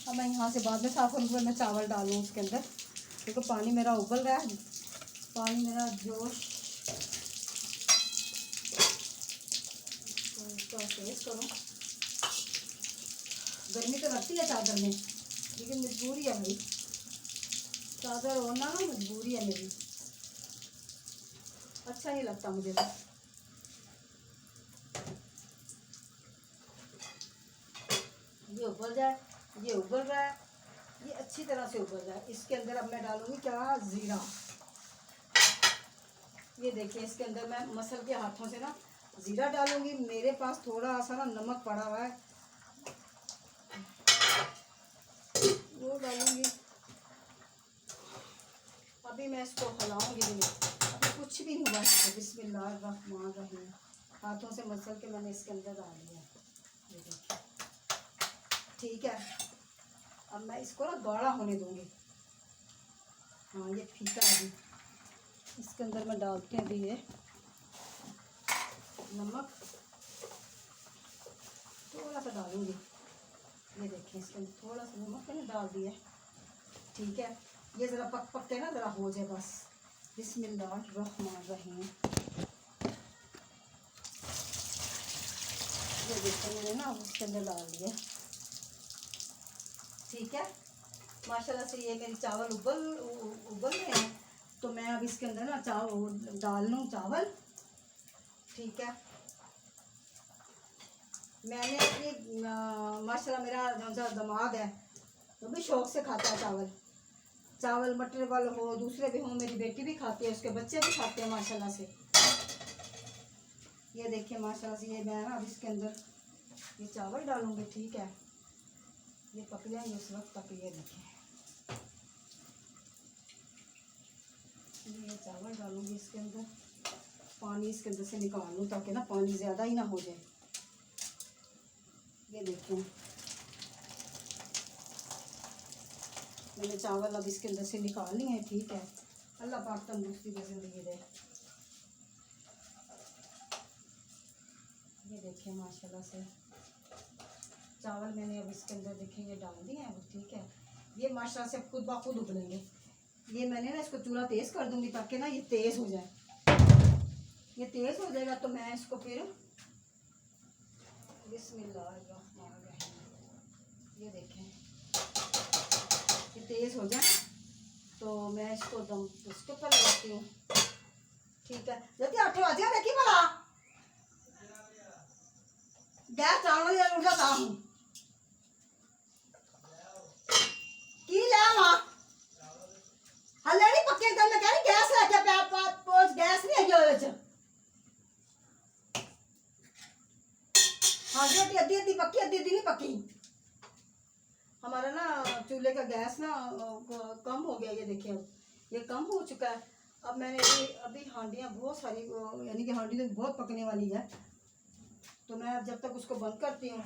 अब मैं यहाँ से बाद में साफ करूँगी, मैं चावल डालूँ उसके अंदर, क्योंकि पानी मेरा उबल रहा है, पानी मेरा जोश। तो इसको तेज करूँ, गर्मी तो लगती है चादर में, लेकिन मजबूरी है भाई, चादर ओढ़ना ना मजबूरी है मेरी, अच्छा नहीं लगता मुझे तो। ये उबल जाए, ये उबल रहा है, ये अच्छी तरह से उबल जाए। इसके अंदर अब मैं डालूंगी क्या, ज़ीरा। ये देखिए, इसके अंदर मैं मसल के हाथों से ना ज़ीरा डालूंगी। मेरे पास थोड़ा सा ना नमक पड़ा हुआ है, वो डालूंगी। अभी मैं इसको हिलाऊंगी नहीं, अभी कुछ भी नहीं हुआ है। बिस्मिल्लाहिर्रहमानिर्रहीम, हाथों से मसल के मैंने इसके अंदर डाल दिया, ये देखिए, ठीक है। अब मैं इसको ना गाढ़ा होने दूंगी। हाँ ये फीका है अभी, इसके अंदर मैं डालती हूँ अभी ये नमक, थोड़ा सा डालूंगी। ये देखिए, इसके अंदर थोड़ा सा नमक मैंने डाल दिया, ठीक है। ये ज़रा पक पक के ना ज़रा हो जाए बस। बिस्मिल्लाहिर्रहमानिर्रहीम, ये देखिए मैंने ना उसके अंदर डाल दिया, ठीक है। माशाल्लाह से ये मेरी चावल उबल रहे हैं, तो मैं अब इसके अंदर ना डाल लूँ चावल, ठीक है। मैंने अपनी माशाल्लाह मेरा जो सा दामाद है वो भी शौक़ से खाता है चावल, चावल मटर वाले हो, दूसरे भी हों, मेरी बेटी भी खाती है, उसके बच्चे भी खाते हैं माशाल्लाह से। ये देखिए माशाल्लाह से, ये मैं ना अब इसके अंदर ये चावल डालूँगी, ठीक है। ये पक जाएंगे उस वक्त तक। ये देखिए, ये चावल डालूँगी इसके अंदर, पानी इसके अंदर से निकाल लूँ ताकि ना पानी ज़्यादा ही ना हो जाए। ये देखिए, मैंने चावल अब इसके अंदर से निकाल लिए हैं, ठीक है। अल्लाह पाक तंदुरुस्ती की ज़िंदगी दे। ये देखिए माशाल्लाह से चावल मैंने अब इसके अंदर देखेंगे डाल दिए हैं, ठीक है। ये माशाल्लाह से खुद ब खुद उबलेंगे। ये मैंने ना इसको चूल्हा तेज़ कर दूंगी ताकि ना ये तेज़ हो जाए। ये तेज़ हो जाएगा तो मैं इसको फिर बिस्मिल्लाहिर्रहमानिर्रहीम, ये देखें, ये तेज़ हो जाए तो मैं इसको दम उसके ऊपर लगाती हूँ, ठीक है। जल्दी 8 बजे देखी भला गैस चावल या उठा था हूँ की ले मां हले नहीं पक्के गल मैं कह रही गैस लेके पोच गैस नहीं है ओदे च। हाँ रोटी अद्धी अद्धी पक्की, अद्धी अद्धी नहीं पक्की। हमारा ना चूल्हे का गैस ना कम हो गया, ये देखिए ये कम हो चुका है। अब मैंने अभी हांडियाँ बहुत सारी, यानी कि हांडी तो बहुत पकने वाली है, तो मैं अब जब तक उसको बंद करती हूँ,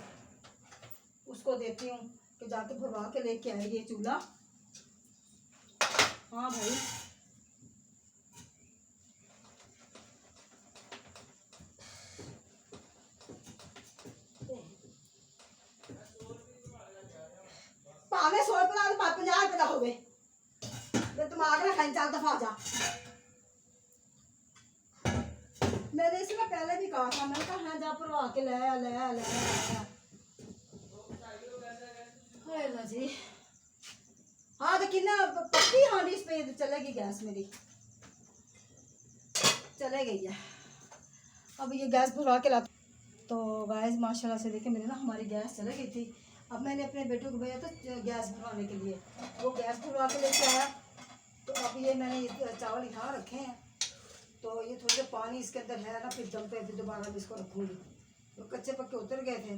उसको देती हूँ कि जाके भरवा के लेके आए ये चूल्हा। हाँ भाई, भावे 100 रुपये 50 रुपये का हो गए, दिमाग ना खाई, चल दफा जा। मैंने इसमें पहले भी कहा था, मैंने कहा हाँ जा भरवा के ले आ, ले आ, ले आ, ले आ। हाय अल्लाह जी। हाँ तो कितना पक्की हांडी इस पे चलेगी, गैस मेरी चले गई है। अब ये गैस भरवा के ला, तो गैस माशाल्लाह से देखे मेरे ना, हमारी गैस चले गई थी। अब मैंने अपने बेटों को भेजा था गैस भरवाने के लिए, वो गैस भरवा के लेके आया। तो अब ये मैंने चावल यहाँ रखे हैं, तो ये थोड़े से पानी इसके अंदर है ना, फिर दम पे फिर दोबारा भी इसको रखूँगी। तो कच्चे पक्के उतर गए थे,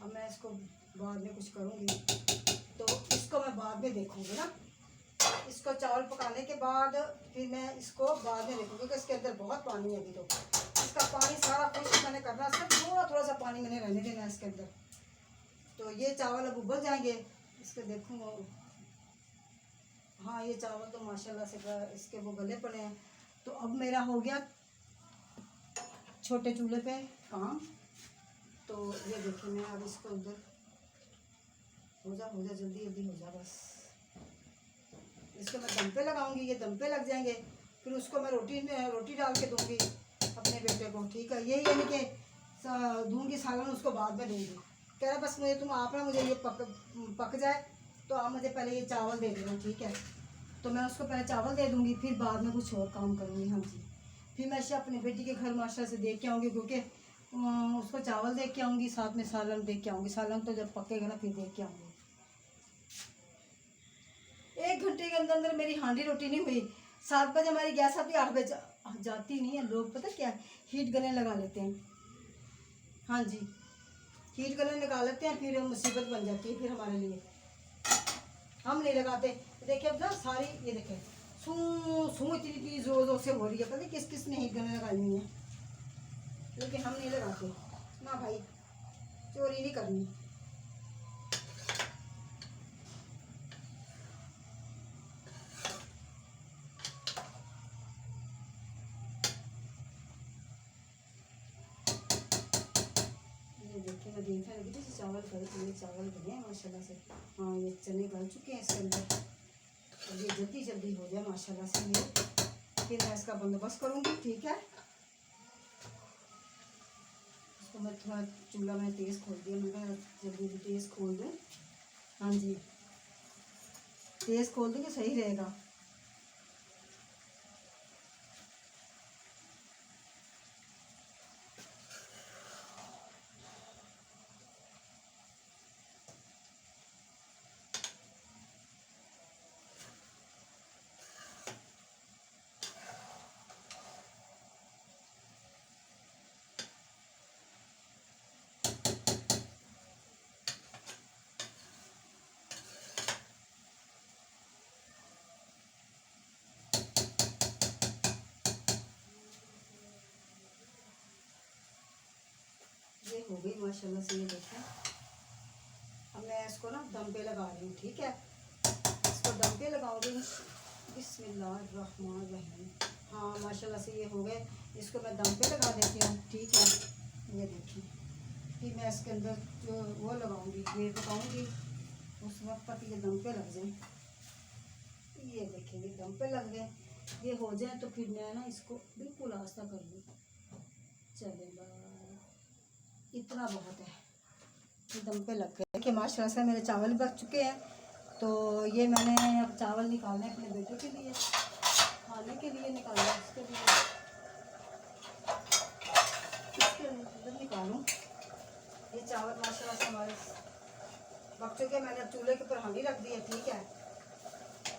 अब मैं इसको बाद में कुछ करूँगी, तो इसको मैं बाद में देखूँगी ना। इसको चावल पकाने के बाद फिर मैं इसको बाद में देखूँगी, क्योंकि इसके अंदर बहुत पानी है अभी। तो इसका पानी सारा कुछ मैंने करना, सिर्फ थोड़ा थोड़ा सा पानी मैंने रहने देना इसके अंदर। तो ये चावल अब उबल जाएंगे, इसके देखूँगा। हाँ ये चावल तो माशाल्लाह से इसके वो गले पड़े हैं। तो अब मेरा हो गया छोटे चूल्हे पे काम। तो ये देखिए, मैं अब इसको उधर हो जा जल्दी जल्दी हो जा बस। इसको मैं दम पे लगाऊंगी, ये दम पे लग जाएंगे, फिर उसको मैं रोटी डाल के दूंगी अपने बेटे को, ठीक है। यही यानी कि दूंगी सालन, उसको बाद में दूंगी। कह रहा बस मुझे आप ना मुझे ये पक जाए, तो आप मुझे पहले ये चावल दे देना, ठीक है। तो मैं उसको पहले चावल दे दूंगी, फिर बाद में कुछ और काम करूँगी। हाँ जी, फिर मैं अपनी बेटी के घर माशा से देख के आऊँगी, क्योंकि उसको चावल देख के आऊँगी, साथ में सालन देख के आऊँगी। सालन तो जब पकेगा ना फिर देख के आऊँगी। 1 घंटे के अंदर अंदर मेरी हांडी रोटी नहीं हुई। 7 बजे हमारी गैस आती, 8 बजे जाती नहीं है। लोग पता क्या हीट गले लगा लेते हैं। हाँ जी, हीट गले लगा लेते हैं, फिर मुसीबत बन जाती है फिर हमारे लिए। हम नहीं लगाते। देखिए अब ना सारी ये देखें सू सू इतनी जोर जोर से हो रही है, पता नहीं किस किस ने हीट गले लगाई हुई है, लेकिन हम नहीं लगाते ना भाई, चोरी नहीं करनी। ये देखिए, मैं देखने लगी थी चावल गल, ये चावल बने हैं माशाल्लाह से। हाँ ये चने गल चुके हैं इसके अंदर, और ये जल्दी जल्दी हो जाए माशाल्लाह से। ये फिर मैं इसका बंदोबस्त करूँगी, ठीक है। इसको मैं थोड़ा चूल्हा में तेज़ खोल दिया, मैं जल्दी भी तेज़ खोल दूँ। हाँ जी, तेज़ खोल दूँगी सही रहेगा। ये हो गई माशाल्लाह से, ये देखें। अब मैं इसको ना दम पे लगा रही हूँ, ठीक है। इसको दम पे लगाऊंगी, बिस्मिल्लाहिर्रहमानिर्रहीम। हाँ माशाल्लाह से ये हो गए। इसको मैं दम पे लगा देती हूँ, ठीक है। ये देखिए, फिर मैं इसके अंदर जो वो लगाऊंगी, ये पकाऊंगी, उस वक्त तक ये दम पे लग जाए। ये देखिए, ये दम पे लग गए। ये हो जाए तो फिर मैं ना इसको बिल्कुल आस्ता कर लूँ। चलेगा, इतना बहुत है। दम पे लग गए कि माशाल्लाह से मेरे चावल बच चुके हैं। तो ये मैंने अब चावल निकालने अपने बेटे के लिए, खाने के लिए निकालना, इसके लिए इसके अंदर निकालूँ। ये चावल माशाल्लाह से हमारे पक चुके। मैंने अब चूल्हे के ऊपर हांडी रख दी है, ठीक है।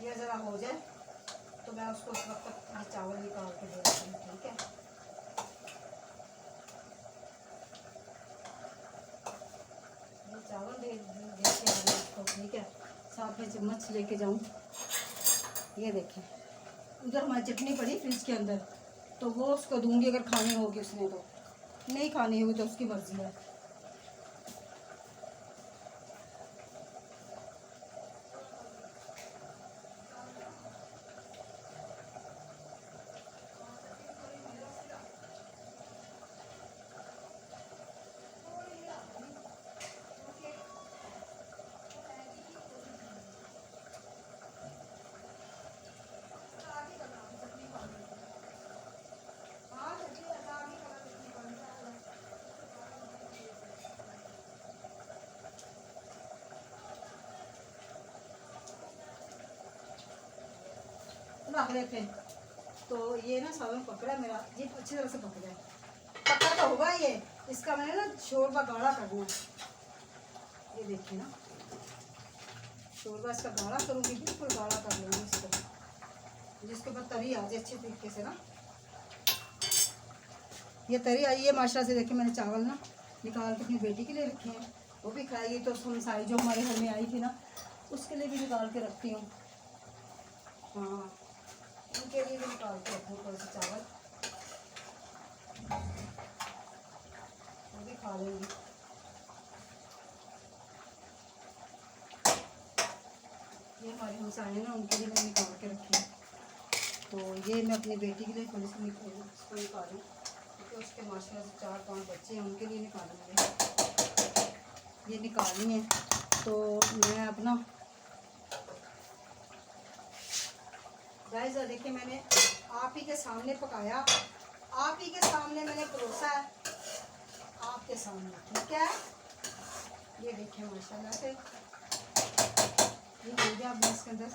ये ज़रा हो जाए तो मैं उसको उस वक्त तक ये चावल निकाल के दे देती हूँ, ठीक है। चावल दे के इसको, ठीक है। साथ में चम्मच लेके जाऊँ। ये देखें, उधर हमारी चटनी पड़ी फ्रिज के अंदर, तो वो उसको दूंगी अगर खानी होगी उसने, तो नहीं खानी होगी तो उसकी मर्जी है। रख रहे थे तो ये ना सालन पकड़ा मेरा, ये अच्छी तरह से पक जाए, पका तो होगा ये, इसका मैंने ना शोरबा गाढ़ा करना है। ये देखिए ना, शोरबा इसका गाढ़ा करूँगी, बिल्कुल गाढ़ा कर लूँगी इसको, जिसके ऊपर तरी आ जाए अच्छे तरीके से ना। ये तरी आई है माशाल्लाह से। देखिए मैंने चावल ना निकाल के अपनी बेटी के लिए रखे हैं, वो भी खाएगी, तो सारी जो हमारे घर में आई थी ना उसके लिए भी निकाल के रखती हूँ। हाँ, उनके लिए भी निकाल के रखूँ थोड़े से चावल, वो भी खा लेंगी। ये हमारे हमसाए हैं ना, उनके लिए मैंने निकाल के रखी है, तो ये मैं अपनी बेटी के लिए थोड़ी सी निकालूँ, क्योंकि उसके माशाल्लाह से 4-5 बच्चे हैं, उनके लिए निकालूँगी। ये निकालनी है तो मैं अपना गाइस देखिए मैंने आप ही के सामने पकाया, आप ही के सामने मैंने परोसा है, आपके सामने, ठीक है। ये देखिए माशाल्लाह से ये हो गया। अब इसके अंदर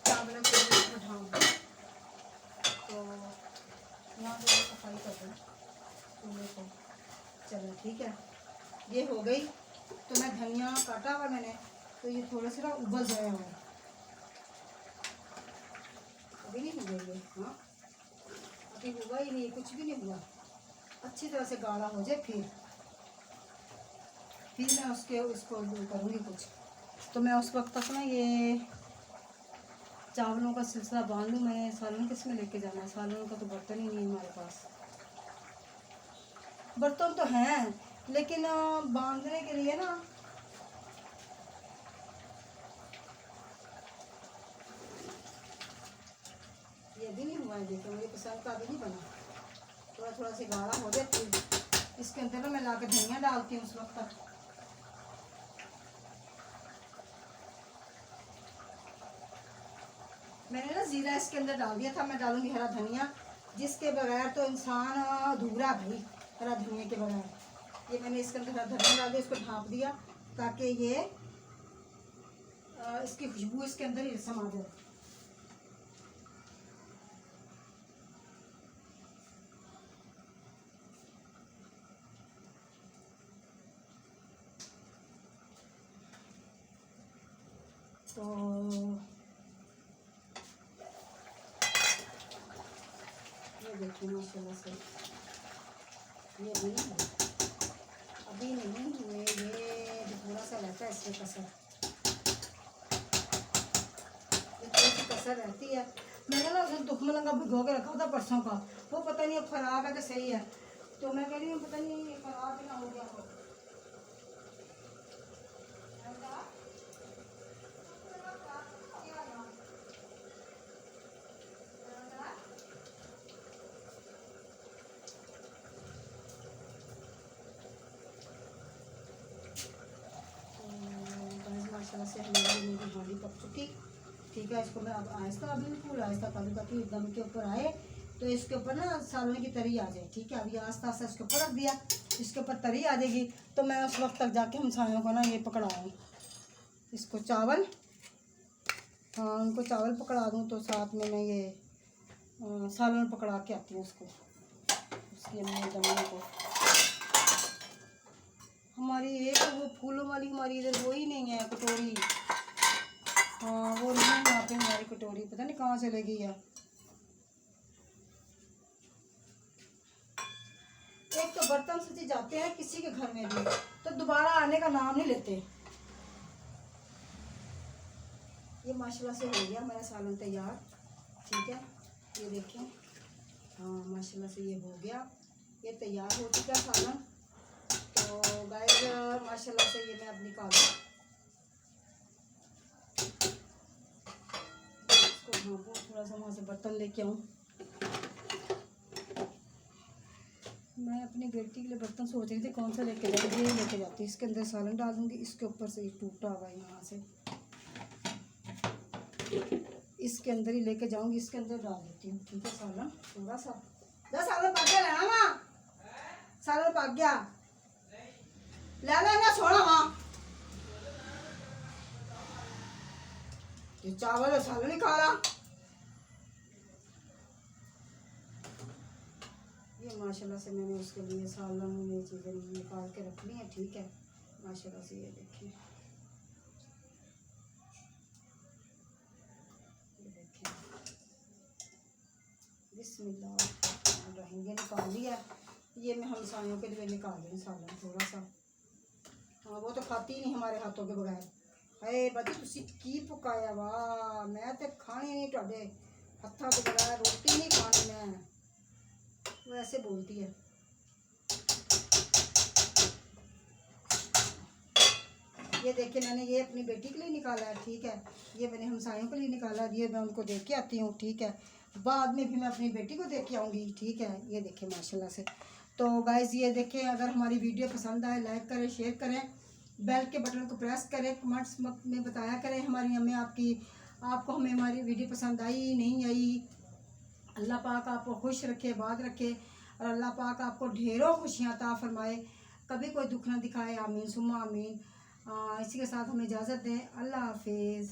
चावल को ढाऊँ, तो यहाँ पे सफाई कर दूँ चूल्हे को। चलो ठीक है, ये हो गई। तो मैं धनिया काटा हुआ मैंने, तो ये थोड़ा सा ना उबल जाए हुआ है, अभी नहीं हुआ ये, हाँ अभी हुआ ही नहीं, कुछ भी नहीं हुआ, अच्छी तरह से गाढ़ा हो जाए, फिर मैं उसको करूँगी कुछ। तो मैं उस वक्त तक ना ये चावलों का सिलसिला बांध लूँ। मैं सालन किस में लेके जाना है, सालन का तो बर्तन ही नहीं है हमारे पास। बर्तन तो हैं लेकिन बांधने के लिए ना ये भी नहीं हुआ है। देखो मुझे पसंद का अभी नहीं बना, थोड़ा थोड़ा से गाढ़ा हो जाए, फिर इसके अंदर ना मैं ला के धनिया डालती हूँ उस वक्त तक। मैंने ना जीरा इसके अंदर डाल दिया था, मैं डालूंगी हरा धनिया, जिसके बगैर तो इंसान अधूरा भाई, हरा धनिया के बगैर। ये मैंने इसके अंदर हरा धनिया डाल दिया, इसको ढाँप दिया ताकि ये इसकी खुशबू इसके अंदर ही समा जाए। तो ये देखिए माशाल्लाह से ये अभी नहीं हुए, ये थोड़ा सा रहता है इसमें कसर, ये थोड़ी सी कसर रहती है। मैंने ना दुख मलंगा भिगो के रखा था परसों का, वो पता नहीं अब खराब है कि सही है, तो मैं कह रही हूँ पता नहीं खराब ही ना हो गया हो। माशाल्लाह से हमारी मेरी हांडी पक चुकी, ठीक है। इसको मैं अब आहिस्ता, बिल्कुल आहिस्ता कभी ताकि दम के ऊपर आए, तो इसके ऊपर ना सालन की तरी आ जाए, ठीक है। अभी आस्ता आस्ता इसके ऊपर रख दिया, इसके ऊपर तरी आ जाएगी, तो मैं उस वक्त तक जाके हमसायों को ना ये पकड़ाऊँ इसको चावल, हाँ उनको चावल पकड़ा दूँ, तो साथ में मैं ये सालन पकड़ा के आती हूँ उसको, उसकी अम्मी दम्मी को। हमारी एक वो फूलों वाली हमारी इधर वो ही नहीं है कटोरी, हाँ वो नहीं है यहाँ पे हमारी कटोरी, पता नहीं कहाँ चले गई है। एक तो बर्तन सच्ची जाते हैं किसी के घर में भी तो दोबारा आने का नाम नहीं लेते। ये माशाल्लाह से हो गया हमारा सालन तैयार, ठीक है, ये देखें। हाँ माशाल्लाह से ये हो गया, ये तैयार हो चुका सालन। तो गाइस माशाल्लाह से ये मैं अब निकालूँ इसको। हाँ वो थोड़ा सा वहाँ से बर्तन लेके आऊँ। मैं अपनी बेटी के लिए बर्तन सोच रही थी कौन सा लेके जाऊँ, ये लेके जाती। इसके अंदर सालन डाल दूँगी, इसके ऊपर से ये टूटा हुआ है यहाँ से, इसके अंदर ही लेके जाऊँगी, इसके अंदर डाल देती हूँ। ठीक है, सालन थोड़ा सा 10 सालन पक गया लेना वहाँ, सालन पक गया लेना सोना वहाँ। ये चावल और सालन ही खा रहा। ये माशाल्लाह से मैंने उसके लिए सालन ये चीज़ें निकाल के रख ली हैं। ठीक है, माशाल्लाह से ये देखिए, ये देखिए बिस्मिल्लाह रहेंगे निकाल लिया। ये मैं हमसायों के लिए निकाल रही हूँ सालन थोड़ा सा। हाँ वो तो खाती ही नहीं हमारे हाथों के बगैर। है बदी तुसी की पकाया वाह, मैं तो खानी नहीं तुहाडे हत्थों के बगैर, रोटी नहीं खानी मैं, वो ऐसे बोलती है। ये देखिए मैंने ये अपनी बेटी के लिए निकाला है। ठीक है, ये मैंने हमसायों के लिए निकाला, ये मैं उनको देख के आती हूँ। ठीक है, बाद में भी मैं अपनी बेटी को देख के आऊँगी। ठीक है, ये देखिए माशाल्लाह से। तो गाइस ये देखें, अगर हमारी वीडियो पसंद आए लाइक करें, शेयर करें, बेल के बटन को प्रेस करें, कमेंट्स में बताया करें हमारी हमें आपको हमें हमारी वीडियो पसंद आई नहीं आई। अल्लाह पाक आपको खुश रखे, बात रखे, और अल्लाह पाक आपको ढेरों खुशियाँ अता फरमाए, कभी कोई दुख ना दिखाए। आमीन सुम्मा आमीन। इसी के साथ हमें इजाज़त दें। अल्लाह हाफिज़।